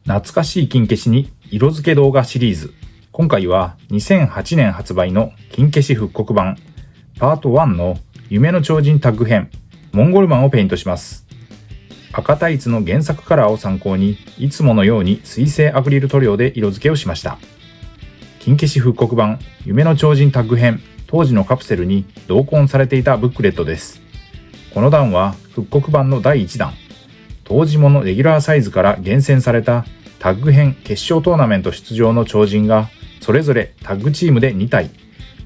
懐かしい金消しに色付け動画シリーズ。今回は2008年発売の金消し復刻版パート1の夢の超人タッグ編モンゴルマンをペイントします。赤タイツの原作カラーを参考にいつものように水性アクリル塗料で色付けをしました。金消し復刻版夢の超人タッグ編当時のカプセルに同梱されていたブックレットです。この段は復刻版の第1弾。当時ものレギュラーサイズから厳選されたタッグ編決勝トーナメント出場の超人がそれぞれタッグチームで2体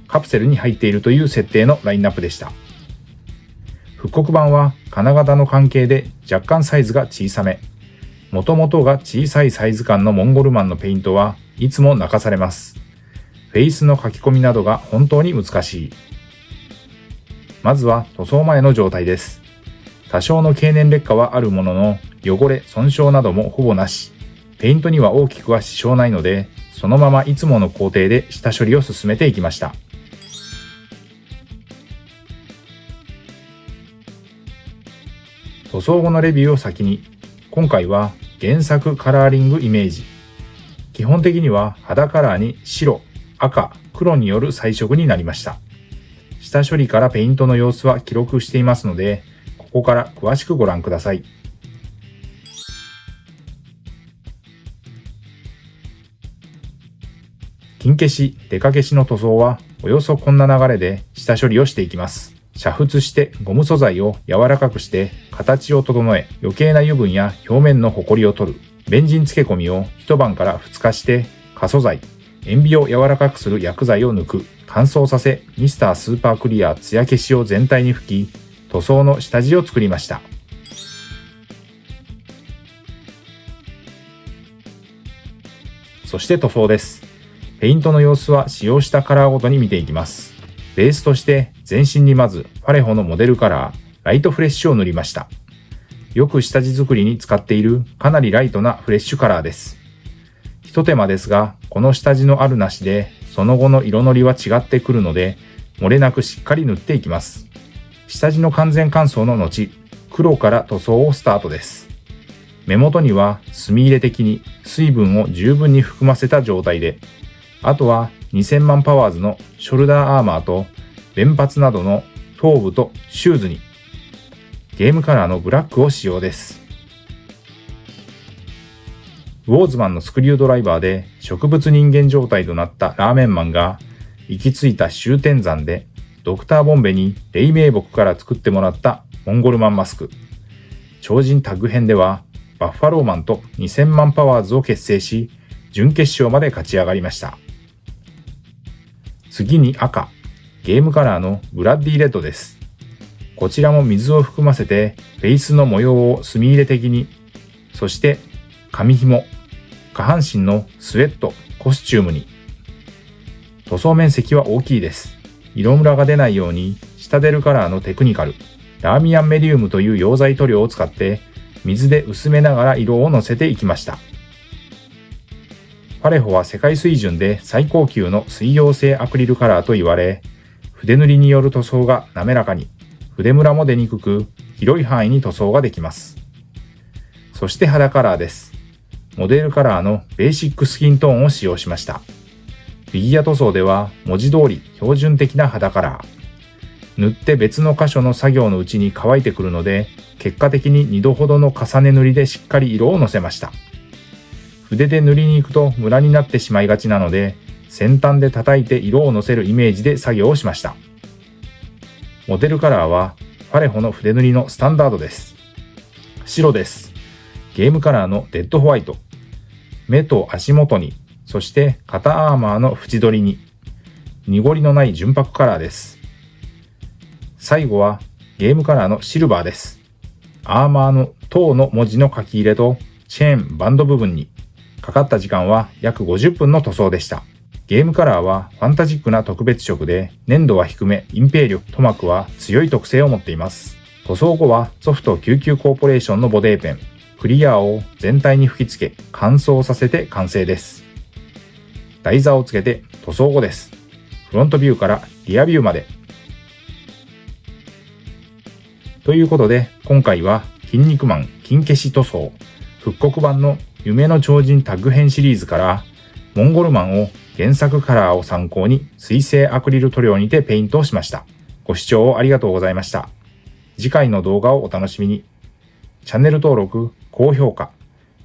カプセルに入っているという設定のラインナップでした。復刻版は金型の関係で若干サイズが小さめ。もともとが小さいサイズ感のモンゴルマンのペイントはいつも泣かされます。フェイスの書き込みなどが本当に難しい。まずは塗装前の状態です。多少の経年劣化はあるものの汚れ損傷などもほぼなし。ペイントには大きくは支障ないのでそのままいつもの工程で下処理を進めていきました。塗装後のレビューを先に。今回は原作カラーリングイメージ。基本的には肌カラーに白、赤、黒による彩色になりました。下処理からペイントの様子は記録していますのでここから詳しくご覧ください。金消し、デカ消しの塗装はおよそこんな流れで下処理をしていきます。煮沸してゴム素材を柔らかくして形を整え余計な油分や表面のホコリを取る。ベンジン漬け込みを一晩から2日して可素材、塩ビを柔らかくする薬剤を抜く。乾燥させミスタースーパークリア艶消しを全体に吹き塗装の下地を作りました。そして塗装です。ペイントの様子は使用したカラーごとに見ていきます。ベースとして全身にまずファレホのモデルカラーライトフレッシュを塗りました。よく下地作りに使っているかなりライトなフレッシュカラーです。ひと手間ですがこの下地のあるなしでその後の色のりは違ってくるので漏れなくしっかり塗っていきます。下地の完全乾燥の後黒から塗装をスタートです。目元には墨入れ的に水分を十分に含ませた状態で、あとは2000万パワーズのショルダーアーマーと弁髪などの頭部とシューズにゲームカラーのブラックを使用です。ウォーズマンのスクリュードライバーで植物人間状態となったラーメンマンが行き着いた終点山でドクターボンベに黎明木から作ってもらったモンゴルマンマスク。超人タッグ編ではバッファローマンと2000万パワーズを結成し準決勝まで勝ち上がりました。次に赤、ゲームカラーのブラッディレッドです。こちらも水を含ませてフェイスの模様を墨入れ的に、そして紙紐、下半身のスウェット、コスチュームに。塗装面積は大きいです。色ムラが出ないようにシタデルカラーのテクニカル、ラーミアンメディウムという溶剤塗料を使って水で薄めながら色をのせていきました。パレホは世界水準で最高級の水溶性アクリルカラーと言われ、筆塗りによる塗装が滑らかに、筆ムラも出にくく、広い範囲に塗装ができます。そして肌カラーです。モデルカラーのベーシックスキントーンを使用しました。フィギュア塗装では文字通り標準的な肌カラー。塗って別の箇所の作業のうちに乾いてくるので、結果的に2度ほどの重ね塗りでしっかり色をのせました。筆で塗りに行くとムラになってしまいがちなので、先端で叩いて色をのせるイメージで作業をしました。モデルカラーはファレホの筆塗りのスタンダードです。白です。ゲームカラーのデッドホワイト。目と足元に、そして肩アーマーの縁取りに、濁りのない純白カラーです。最後はゲームカラーのシルバーです。アーマーの塔の文字の書き入れとチェーン、バンド部分に。かかった時間は約50分の塗装でした。ゲームカラーはファンタジックな特別色で粘度は低め、隠蔽力、塗膜は強い特性を持っています。塗装後はソフト99コーポレーションのボデーペン、クリアを全体に吹き付け乾燥させて完成です。台座をつけて塗装後です。フロントビューからリアビューまで。ということで今回は筋肉マン金消し塗装復刻版の夢の超人タッグ編シリーズからモンゴルマンを原作カラーを参考に水性アクリル塗料にてペイントをしました。ご視聴ありがとうございました。次回の動画をお楽しみに。チャンネル登録、高評価、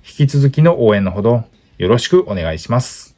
引き続きの応援のほどよろしくお願いします。